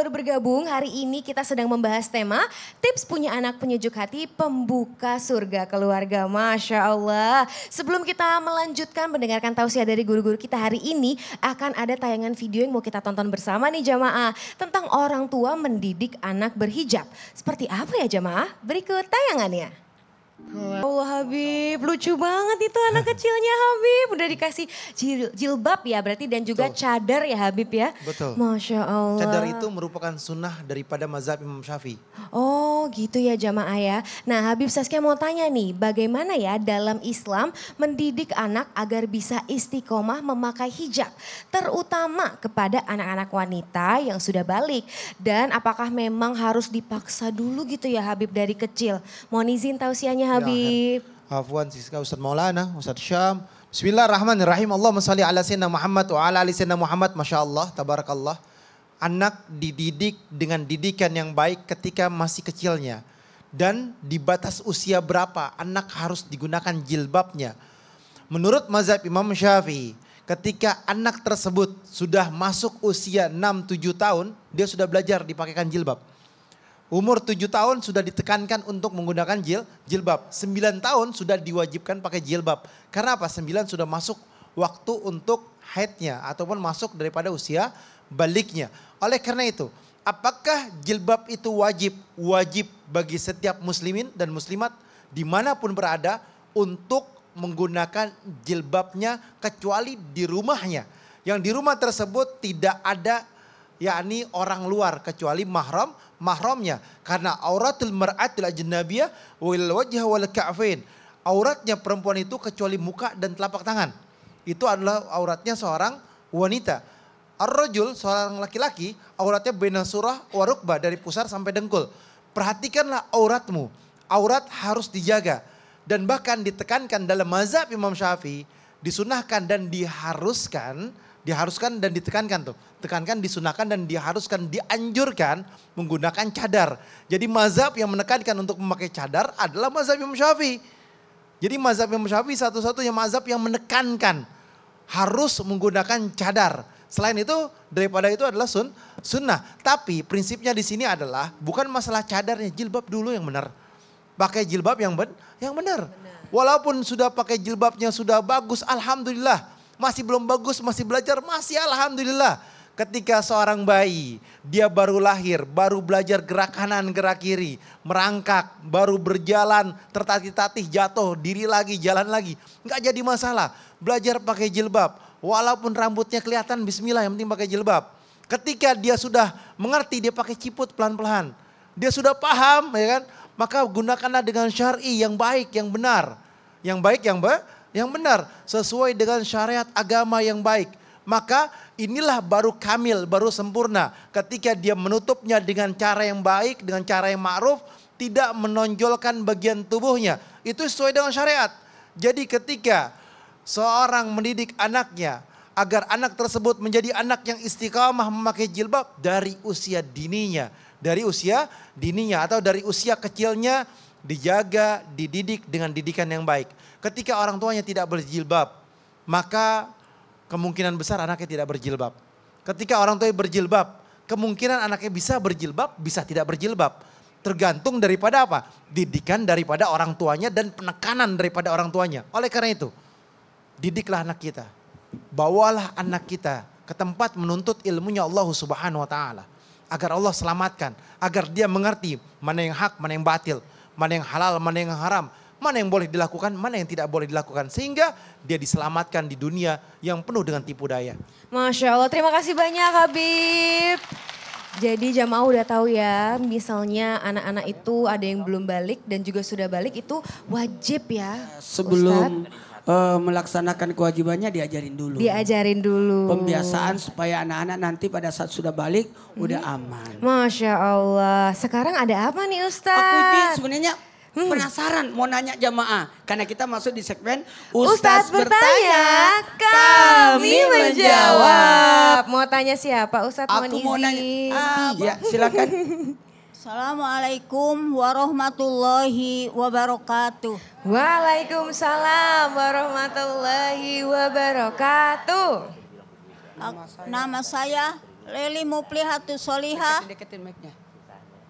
baru bergabung, hari ini kita sedang membahas tema tips punya anak penyejuk hati pembuka surga keluarga. Masya Allah. Sebelum kita melanjutkan mendengarkan tausiah dari guru-guru kita hari ini, akan ada tayangan video yang mau kita tonton bersama nih jamaah. Tentang orang tua mendidik anak berhijab. Seperti apa ya jamaah? Berikut tayangannya. Allah Habib, lucu banget itu anak kecilnya Habib. Udah dikasih jilbab ya berarti dan juga cadar ya Habib ya. Betul. Masya Allah. Cadar itu merupakan sunnah daripada mazhab Imam Syafi'i. Oh gitu ya jamaah ya. Nah Habib Saskia mau tanya nih, bagaimana ya dalam Islam mendidik anak agar bisa istiqomah memakai hijab. Terutama kepada anak-anak wanita yang sudah balik. Dan apakah memang harus dipaksa dulu gitu ya Habib dari kecil. Mohon izin tausiahnya Habib. Afwan Siska Ustaz Maulana, Ustaz Syam. Bismillahirrahmanirrahim. Allahumma salli ala sayyidina Muhammad wa ala ali sayyidina Muhammad. Masya Allah, tabarakallah. Anak dididik dengan didikan yang baik ketika masih kecilnya. Dan di batas usia berapa anak harus digunakan jilbabnya. Menurut mazhab Imam Syafi'i, ketika anak tersebut sudah masuk usia 6-7 tahun, dia sudah belajar dipakaikan jilbab. Umur 7 tahun sudah ditekankan untuk menggunakan jilbab. 9 tahun sudah diwajibkan pakai jilbab. Karena apa? 9 sudah masuk waktu untuk haidnya ataupun masuk daripada usia baliknya. Oleh karena itu, apakah jilbab itu wajib? Wajib bagi setiap muslimin dan muslimat dimanapun berada untuk menggunakan jilbabnya kecuali di rumahnya. Yang di rumah tersebut tidak ada yakni orang luar kecuali mahramnya. Karena auratul mar'atil ajnabiyah wal wajh wal ka'fain. Auratnya perempuan itu kecuali muka dan telapak tangan. Itu adalah auratnya seorang wanita. Ar-rajul seorang laki-laki auratnya baina surah wa rukbah dari pusar sampai dengkul. Perhatikanlah auratmu. Aurat harus dijaga. Dan bahkan ditekankan dalam mazhab Imam Syafi'i disunahkan dan diharuskan dan ditekankan tuh. Tekankan, disunahkan dan diharuskan, dianjurkan menggunakan cadar. Jadi mazhab yang menekankan untuk memakai cadar adalah mazhab Imam Syafi'i. Jadi mazhab Imam Syafi'i satu-satunya mazhab yang menekankan harus menggunakan cadar. Selain itu daripada itu adalah sunnah. Tapi prinsipnya di sini adalah bukan masalah cadarnya, jilbab dulu yang benar. Pakai jilbab yang benar. Walaupun sudah pakai jilbabnya sudah bagus, alhamdulillah. Masih belum bagus, masih belajar, masih alhamdulillah. Ketika seorang bayi, dia baru lahir, baru belajar gerak kanan, gerak kiri, merangkak, baru berjalan, tertatih-tatih, jatuh, diri lagi, jalan lagi. Enggak jadi masalah, belajar pakai jilbab. Walaupun rambutnya kelihatan, bismillah yang penting pakai jilbab. Ketika dia sudah mengerti, dia pakai ciput pelan-pelan. Dia sudah paham, ya kan? Maka gunakanlah dengan syar'i yang baik, yang benar. Yang baik, yang benar sesuai dengan syariat agama yang baik. Maka inilah baru kamil, baru sempurna. Ketika dia menutupnya dengan cara yang baik, dengan cara yang ma'ruf, tidak menonjolkan bagian tubuhnya. Itu sesuai dengan syariat. Jadi ketika seorang mendidik anaknya agar anak tersebut menjadi anak yang istiqamah memakai jilbab dari usia dininya. Dari usia dininya atau dari usia kecilnya dijaga, dididik dengan didikan yang baik. Ketika orang tuanya tidak berjilbab, maka kemungkinan besar anaknya tidak berjilbab. Ketika orang tuanya berjilbab, kemungkinan anaknya bisa berjilbab, bisa tidak berjilbab. Tergantung daripada apa? Didikan daripada orang tuanya dan penekanan daripada orang tuanya. Oleh karena itu, didiklah anak kita. Bawalah anak kita ke tempat menuntut ilmunya Allah Subhanahu wa taala. Agar Allah selamatkan, agar dia mengerti mana yang hak, mana yang batil, mana yang halal, mana yang haram. Mana yang boleh dilakukan, mana yang tidak boleh dilakukan. Sehingga dia diselamatkan di dunia yang penuh dengan tipu daya. Masya Allah, terima kasih banyak Habib. Jadi jamaah udah tahu ya, misalnya anak-anak itu ada yang belum balik dan juga sudah balik itu wajib ya. Sebelum melaksanakan kewajibannya diajarin dulu. Diajarin dulu. Pembiasaan supaya anak-anak nanti pada saat sudah balik udah aman. Masya Allah, sekarang ada apa nih Ustaz? Aku ini sebenarnya penasaran mau nanya jamaah. Karena kita masuk di segmen Ustaz bertanya, kami menjawab. Mau tanya siapa Ustaz? Aku mau nanya. Ya silakan. Assalamualaikum warahmatullahi wabarakatuh. Waalaikumsalam warahmatullahi wabarakatuh. Nama saya Leli Muflihatus Solihah. Deketin mic-nya.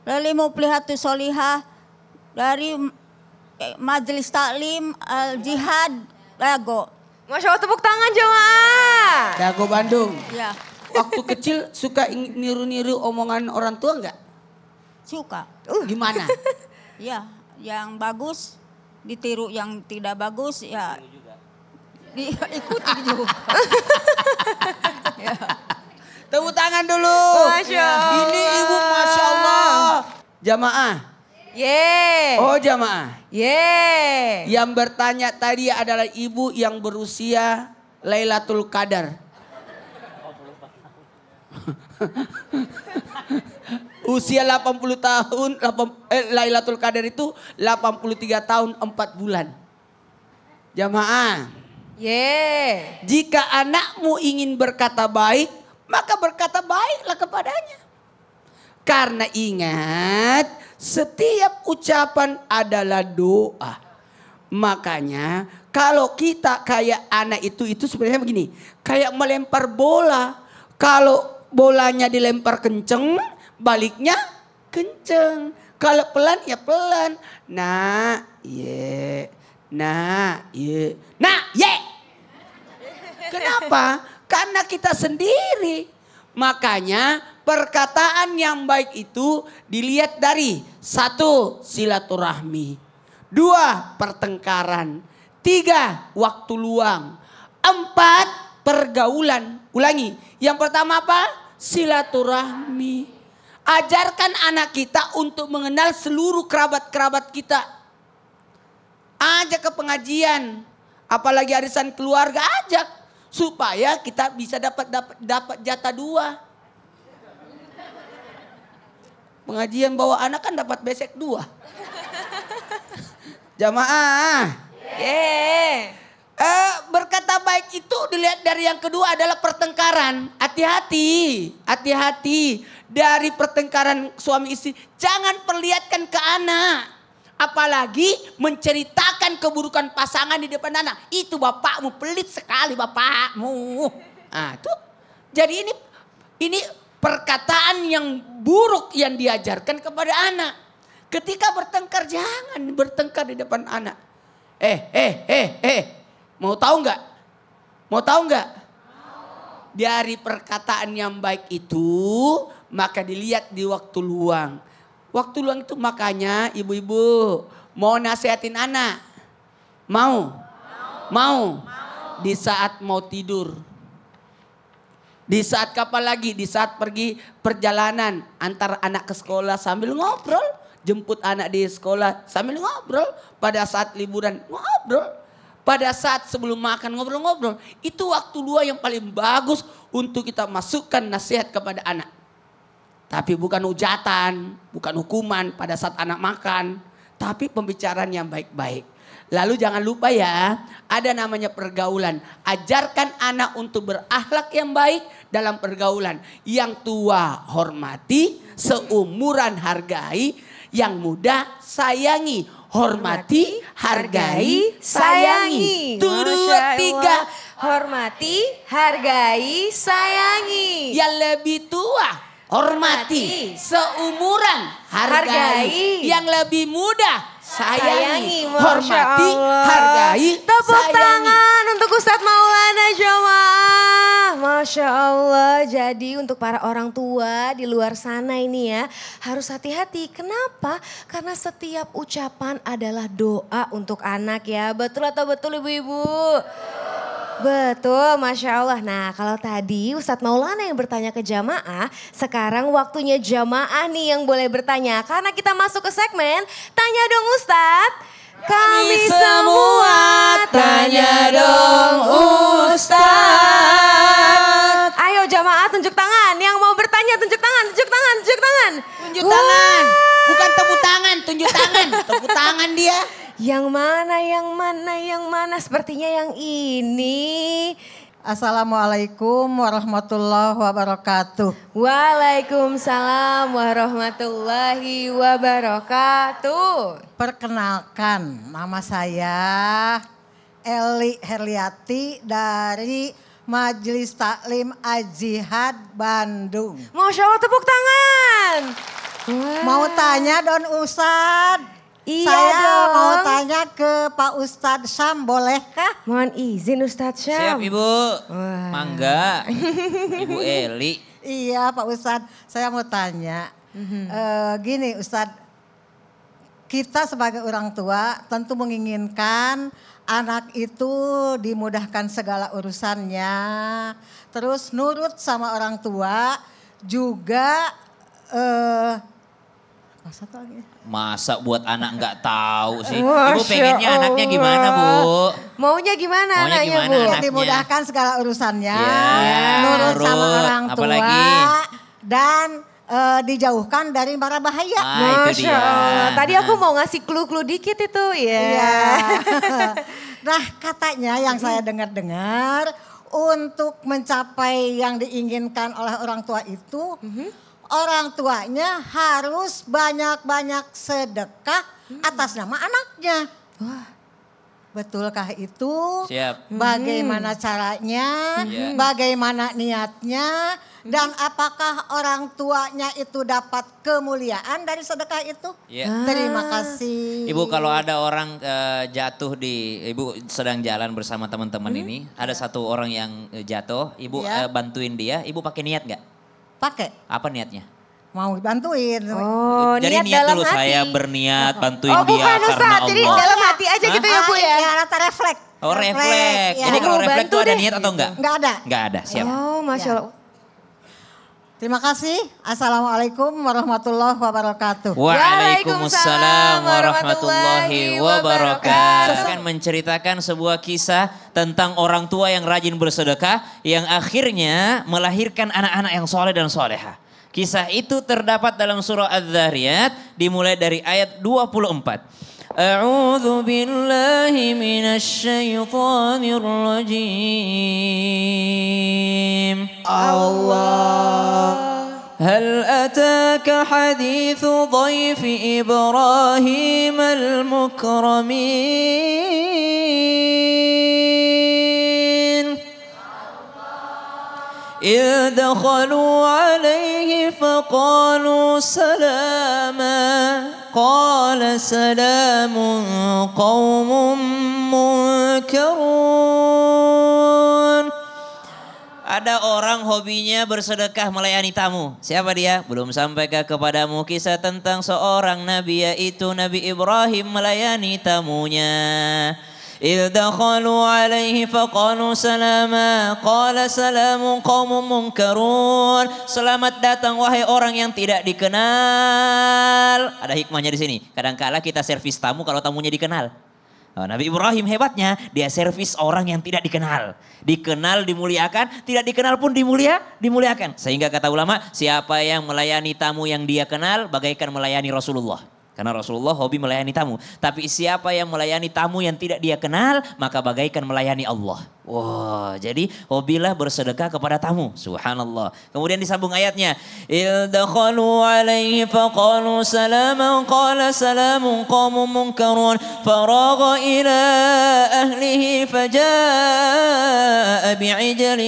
Leli Muflihatus Solihah dari Majelis Taklim Al Jihad Dago. Masya Allah, tepuk tangan jemaah. Dago Bandung. Ya, Waktu kecil suka niru-niru omongan orang tua nggak? suka. Gimana? Ya, yang bagus ditiru, yang tidak bagus ya diikuti juga. Ya. Tepuk tangan dulu. Masya Allah. Ini ibu Masya Allah. Jamaah. Yeay. Oh jamaah. Yeay. Yang bertanya tadi adalah ibu yang berusia Lailatul Qadar. Usia 80 tahun, Lailatul Qadar itu 83 tahun 4 bulan. Jamaah. Yeay. Jika anakmu ingin berkata baik, maka berkata baiklah kepadanya. Karena ingat, setiap ucapan adalah doa. Makanya kalau kita kayak anak itu sebenarnya begini. Kayak melempar bola. Kalau bolanya dilempar kenceng, baliknya kenceng. Kalau pelan ya pelan. Nah, ye. Nah, ye. Nah, ye. Kenapa? Karena kita sendiri. Makanya perkataan yang baik itu dilihat dari 1. Silaturahmi. 2. Pertengkaran. 3. Waktu luang. 4. Pergaulan. Ulangi. Yang pertama apa? Silaturahmi. Ajarkan anak kita untuk mengenal seluruh kerabat-kerabat kita. Ajak ke pengajian. Apalagi arisan keluarga, ajak. Supaya kita bisa dapat jatah 2. Pengajian bawa anak kan dapat besek 2. Jamaah. Yeay. Berkata baik itu dilihat dari yang kedua adalah pertengkaran. Hati-hati. Hati-hati. Dari pertengkaran suami istri. Jangan perlihatkan ke anak. Apalagi menceritakan keburukan pasangan di depan anak. Itu bapakmu pelit sekali bapakmu. Nah, tuh. Jadi ini perkataan yang buruk yang diajarkan kepada anak. Ketika bertengkar jangan bertengkar di depan anak. Mau tahu nggak? Mau tahu nggak? Dari perkataan yang baik itu maka dilihat di waktu luang. Waktu luang itu makanya ibu-ibu mau nasihatin anak. Mau? Mau. Di saat mau tidur. Di saat kapan lagi? Di saat pergi perjalanan. Antar anak ke sekolah sambil ngobrol. Jemput anak di sekolah sambil ngobrol. Pada saat liburan ngobrol. Pada saat sebelum makan ngobrol-ngobrol. Itu waktu luang yang paling bagus untuk kita masukkan nasihat kepada anak. Tapi bukan hujatan, bukan hukuman pada saat anak makan. Tapi pembicaraan yang baik-baik. Lalu jangan lupa ya, ada namanya pergaulan. Ajarkan anak untuk berakhlak yang baik dalam pergaulan. Yang tua hormati, seumuran hargai, yang muda sayangi. Hormati, hargai, sayangi. 1, 2, 3. Hormati, hargai, sayangi. Yang lebih tua, hormati. Seumuran, hargai. Yang lebih muda, sayangi. Hormati, hargai, Tepuk sayangi. tangan untuk Ustadz Maulana jemaah. Masya Allah. Jadi untuk para orang tua di luar sana ini ya. Harus hati-hati. Kenapa? Karena setiap ucapan adalah doa untuk anak ya. Betul atau betul ibu-ibu? Betul, Masya Allah. Nah kalau tadi Ustadz Maulana yang bertanya ke jamaah, sekarang waktunya jamaah nih yang boleh bertanya. Karena kita masuk ke segmen, tanya dong Ustadz. Kami semua tanya dong Ustadz. Ayo jamaah tunjuk tangan, yang mau bertanya tunjuk tangan, tunjuk tangan, tunjuk tangan. Tunjuk tangan, bukan tepuk tangan, tunjuk tangan. Tepuk tangan dia. Yang mana, yang mana, yang mana? Sepertinya yang ini. Assalamualaikum warahmatullahi wabarakatuh. Waalaikumsalam warahmatullahi wabarakatuh. Perkenalkan, nama saya Eli Herliati dari Majelis Taklim Al-Jihad Bandung. Masya Allah, tepuk tangan. Wah. Mau tanya Don Ustadz? Iya Saya dong. mau tanya ke Pak Ustadz Syam, bolehkah? Mohon izin Ustadz Syam. Siap Ibu. Wah. Mangga. Ibu Eli. Iya Pak Ustadz, saya mau tanya. Gini Ustadz, kita sebagai orang tua tentu menginginkan anak itu dimudahkan segala urusannya. Terus nurut sama orang tua juga apa satu lagi? Masa buat anak nggak tahu sih. Masya Ibu pengennya anaknya gimana Bu? Maunya gimana Maunya anaknya gimana Bu? anaknya? Dimudahkan segala urusannya, Ya, nurut sama nurut. orang tua, Apalagi? dan dijauhkan dari mara bahaya. Ah, itu Masya dia. Allah. Tadi aku mau ngasih clue-clue dikit itu ya. Iya. Nah katanya yang saya dengar-dengar untuk mencapai yang diinginkan oleh orang tua itu, orang tuanya harus banyak-banyak sedekah atas nama anaknya. Betulkah itu? Siap. Bagaimana caranya? Iya. Bagaimana niatnya? Dan apakah orang tuanya itu dapat kemuliaan dari sedekah itu? Iya. Terima kasih. Ibu kalau ada orang jatuh Ibu sedang jalan bersama teman-teman ini. Ada satu orang yang jatuh, Ibu Ya. bantuin dia. Ibu pakai niat nggak? Pakai, Apa niatnya? mau bantuin. Oh, Jadi niat dalam dulu hati. saya berniat bantuin Oh dia bukan karena Ustadz, jadi Allah. dalam hati aja gitu ya Bu ya? Iya, rata refleks. Oh refleks. ya. Jadi kalau Mau refleks bantu itu ada deh. niat atau enggak? Enggak ada. Enggak ada, siap. Oh Masya Allah. Terima kasih. Assalamualaikum warahmatullahi wabarakatuh. Waalaikumsalam warahmatullahi wabarakatuh. wabarakatuh. Akan menceritakan sebuah kisah tentang orang tua yang rajin bersedekah yang akhirnya melahirkan anak-anak yang soleh dan soleha. Kisah itu terdapat dalam surah Az-Zariyat dimulai dari ayat 24. A'udzu billahi minasyaitonir rajim. هل أتاك حديث ضيف إبراهيم المكرمين إذ دخلوا عليه فقالوا سلاما قال سلام قوم منكرون. Ada orang hobinya bersedekah melayani tamu. Siapa dia? Belum sampaikah kepadamu kisah tentang seorang nabi yaitu Nabi Ibrahim melayani tamunya. إذ دخلوا عليه فقالوا سلاما قال سلام قوم منكرون. Selamat datang wahai orang yang tidak dikenal. Ada hikmahnya di sini. Kadangkala kita servis tamu kalau tamunya dikenal. Oh, Nabi Ibrahim hebatnya, dia servis orang yang tidak dikenal. Dikenal dimuliakan, tidak dikenal pun dimuliakan. Sehingga kata ulama, siapa yang melayani tamu yang dia kenal, bagaikan melayani Rasulullah. Karena Rasulullah hobi melayani tamu. Tapi siapa yang melayani tamu yang tidak dia kenal, maka bagaikan melayani Allah. Wah, jadi hobilah bersedekah kepada tamu. Subhanallah. Kemudian disambung ayatnya. إِذْ دَخَلُوا عَلَيْهِ فَقَالُوا سَلَامًا قَالَ سَلَامٌ قَوْمٌ مُنْكَرُونَ فَرَاغَ إِلَى أَهْلِهِ فَجَاءَ بِعِجْلٍ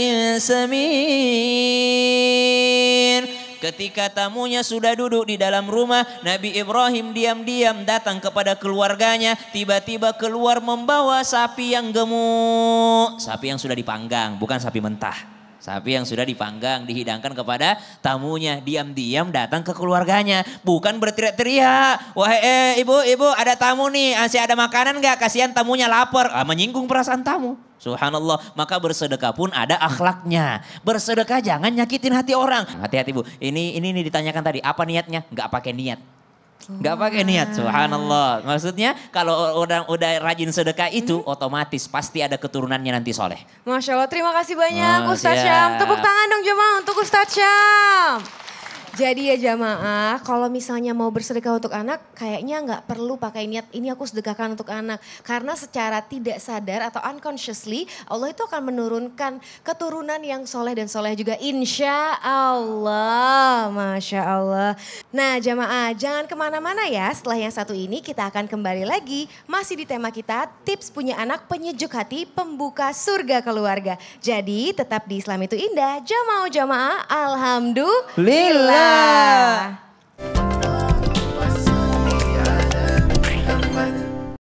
سَمِينٍ. Ketika tamunya sudah duduk di dalam rumah, Nabi Ibrahim diam-diam datang kepada keluarganya. Tiba-tiba keluar membawa sapi yang gemuk. Sapi yang sudah dipanggang, bukan sapi mentah. Sapi yang sudah dipanggang, dihidangkan kepada tamunya. Diam-diam datang ke keluarganya. Bukan berteriak-teriak. Wahai ibu, ada tamu nih. Masih ada makanan gak? Kasihan tamunya lapar. Menyinggung perasaan tamu. Subhanallah, maka bersedekah pun ada akhlaknya. Bersedekah jangan nyakitin hati orang. Hati-hati Bu, ini ditanyakan tadi, apa niatnya? Nggak pakai niat. Nggak pakai niat, subhanallah. Maksudnya kalau orang udah rajin sedekah itu otomatis pasti ada keturunannya nanti soleh. Masya Allah, terima kasih banyak Oh, Ustadz siap. Syam. Tepuk tangan dong jemaah untuk Ustadz Syam. Jadi ya jamaah, kalau misalnya mau bersedekah untuk anak, kayaknya nggak perlu pakai niat ini aku sedekahkan untuk anak. Karena secara tidak sadar atau unconsciously, Allah itu akan menurunkan keturunan yang soleh dan soleh juga. Insya Allah, Masya Allah. Nah jamaah, jangan kemana-mana ya. Setelah yang satu ini kita akan kembali lagi. Masih di tema kita, tips punya anak penyejuk hati, pembuka surga keluarga. Jadi tetap di Islam itu indah, jamaah, alhamdulillah.